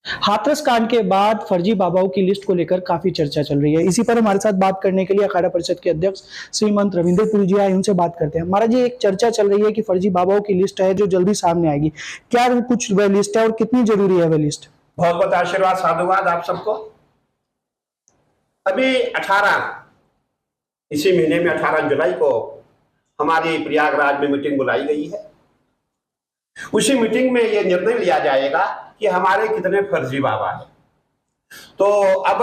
हाथरस कांड के बाद फर्जी बाबाओं की लिस्ट को लेकर काफी चर्चा चल रही है। इसी पर हमारे साथ बात करने के लिए अखाड़ा परिषद के अध्यक्ष श्रीमंत रविंद्र पुरी जी आए, उनसे बात करते हैं। महाराज जी, एक चर्चा चल रही है कि फर्जी बाबाओं की लिस्ट है जो जल्दी सामने आएगी। क्या वो कुछ वह लिस्ट है और कितनी जरूरी है वह लिस्ट? बहुत बहुत आशीर्वाद, साधुवाद आप सबको। अभी 18 इसी महीने में 18 जुलाई को हमारी प्रयागराज में मीटिंग बुलाई गई है। उसी मीटिंग में यह निर्णय लिया जाएगा कि हमारे कितने फर्जी बाबा हैं। तो अब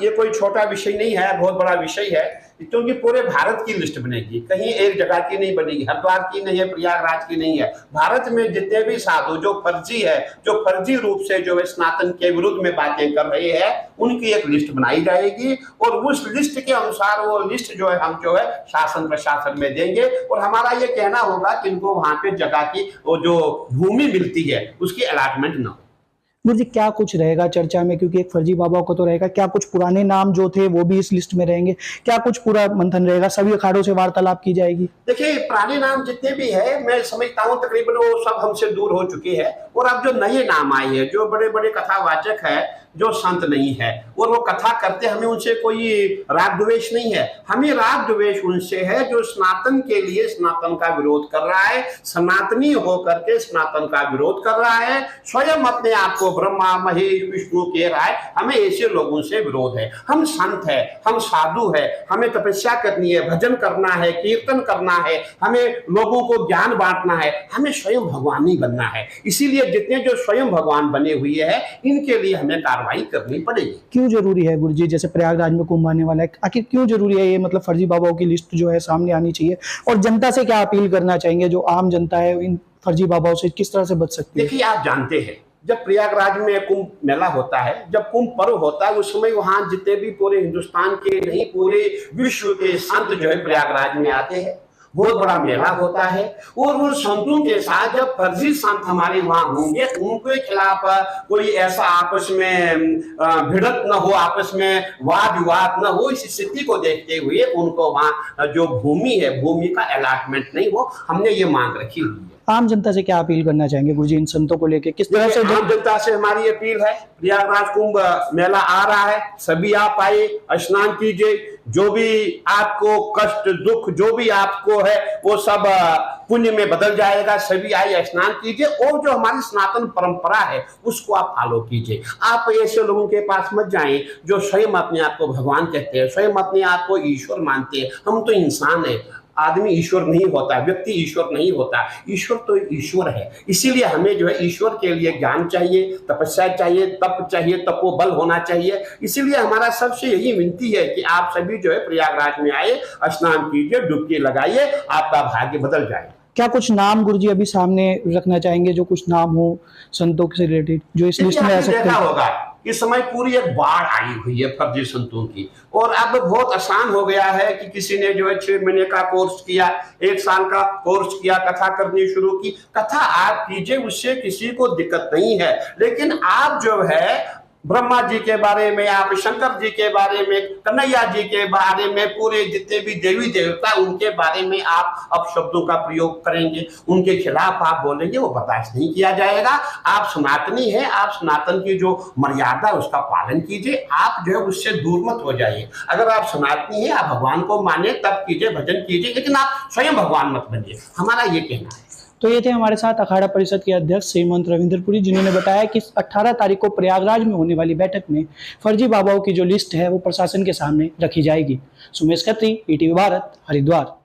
ये कोई छोटा विषय नहीं है, बहुत बड़ा विषय है, क्योंकि पूरे भारत की लिस्ट बनेगी, कहीं एक जगह की नहीं बनेगी, हरिद्वार की नहीं है, प्रयागराज की नहीं है। भारत में जितने भी साधु जो फर्जी है, जो फर्जी रूप से जो है सनातन के विरुद्ध में बातें कर रहे हैं, उनकी एक लिस्ट बनाई जाएगी और उस लिस्ट के अनुसार वो लिस्ट जो है हम जो है शासन प्रशासन में देंगे। और हमारा ये कहना होगा कि इनको वहां पे जगह की वो जो भूमि मिलती है उसकी अलॉटमेंट न हो। गुरु जी, क्या कुछ रहेगा चर्चा में? क्योंकि एक फर्जी बाबाओं को तो रहेगा, क्या कुछ पुराने नाम जो थे वो भी इस लिस्ट में रहेंगे? क्या कुछ पूरा मंथन रहेगा? सभी अखाड़ों से वार्तालाप की जाएगी? देखिए, पुराने नाम जितने भी है मैं समझता हूँ तकरीबन वो सब हमसे दूर हो चुके हैं। और अब जो नए नाम आए हैं, जो बड़े बड़े कथावाचक है, जो संत नहीं है और वो कथा करते, हमें उनसे कोई राग द्वेष नहीं है। हमें राग द्वेष उनसे है जो सनातन के लिए सनातन का विरोध कर रहा है, सनातनी होकर के सनातन का विरोध कर रहा है, स्वयं अपने आप को ब्रह्मा महेश विष्णु कह रहा है। हमें ऐसे लोगों से विरोध है। हम संत है, हम साधु है, हमें तपस्या करनी है, भजन करना है, कीर्तन करना है, हमें लोगों को ज्ञान बांटना है, हमें स्वयं भगवान ही बनना है। इसीलिए जितने जो स्वयं भगवान बने हुए हैं इनके लिए हमें कार्रवाई करनी पड़ेगी। क्यों जरूरी है गुरुजी, जैसे प्रयागराज में कुंभ आने वाला है, आखिर क्यों जरूरी है ये, मतलब फर्जी बाबाओं की लिस्ट जो है सामने आनी चाहिए? और जनता से क्या अपील करना चाहेंगे, जो आम जनता है इन फर्जी बाबाओं से किस तरह से बच सकती है? देखिए, आप जानते हैं जब प्रयागराज में कुंभ मेला होता है, जब कुंभ पर्व होता है, उस समय वहां जितने भी पूरे हिंदुस्तान के नहीं पूरे विश्व के संत जो है प्रयागराज में आते हैं। बहुत बड़ा मेला होता है और उन संतों के साथ जब फर्जी संत हमारे वहां होंगे, उनके खिलाफ कोई ऐसा आपस में भिड़त न हो, आपस में वाद विवाद न हो, इस स्थिति को देखते हुए उनको वहां जो भूमि है, भूमि का अलॉटमेंट नहीं हो, हमने ये मांग रखी हुई है। आम जनता से क्या अपील करना चाहेंगे गुरुजी इन संतों को लेकर? किस तरह से आम जनता से हमारी अपील है, प्रयागराज कुंभ मेला आ रहा है, सभी आप आइए, स्नान कीजिए, जो भी आपको कष्ट दुख जो भी आपको है वो सब पुण्य में बदल जाएगा। सभी आइए, स्नान कीजिए और जो हमारी सनातन परंपरा है उसको आप फॉलो कीजिए। आप ऐसे लोगों के पास मत जाएं जो स्वयं अपने आप को भगवान कहते हैं, स्वयं अपने आप को ईश्वर मानते हैं। हम तो इंसान है, आदमी ईश्वर नहीं होता, व्यक्ति ईश्वर नहीं होता, ईश्वर तो ईश्वर है। इसीलिए हमें जो है ईश्वर के लिए ज्ञान चाहिए, तपस्या चाहिए, तप चाहिए, तपोबल होना चाहिए। इसीलिए हमारा सबसे यही विनती है कि आप सभी जो है प्रयागराज में आए, स्नान कीजिए, डुबकी लगाइए, आपका भाग्य बदल जाए। क्या कुछ नाम गुरुजी अभी सामने रखना चाहेंगे, जो कुछ नाम हो संतों से रिलेटेड जो इस लिस्ट में आ सकते हैं? होगा इस समय पूरी एक बाढ़ आई हुई है फर्जी संतों की, और अब बहुत आसान हो गया है कि किसी ने जो है 6 महीने का कोर्स किया, 1 साल का कोर्स किया, कथा करनी शुरू की। कथा आप कीजिए, उससे किसी को दिक्कत नहीं है, लेकिन आप जो है ब्रह्मा जी के बारे में, आप शंकर जी के बारे में, कन्हैया जी के बारे में, पूरे जितने भी देवी देवता उनके बारे में आप अपशब्दों का प्रयोग करेंगे, उनके खिलाफ आप बोलेंगे, वो बर्दाश्त नहीं किया जाएगा। आप सनातनी है, आप सनातन की जो मर्यादा है उसका पालन कीजिए, आप जो है उससे दूर मत हो जाइए। अगर आप सनातनी है, आप भगवान को माने तब कीजिए, भजन कीजिए, लेकिन आप स्वयं भगवान मत बनिए, हमारा ये कहना है। तो ये थे हमारे साथ अखाड़ा परिषद के अध्यक्ष श्रीमंत रविंद्र पुरी, जिन्होंने बताया कि 18 तारीख को प्रयागराज में होने वाली बैठक में फर्जी बाबाओं की जो लिस्ट है वो प्रशासन के सामने रखी जाएगी। सुमेश खत्री, ईटीवी भारत, हरिद्वार।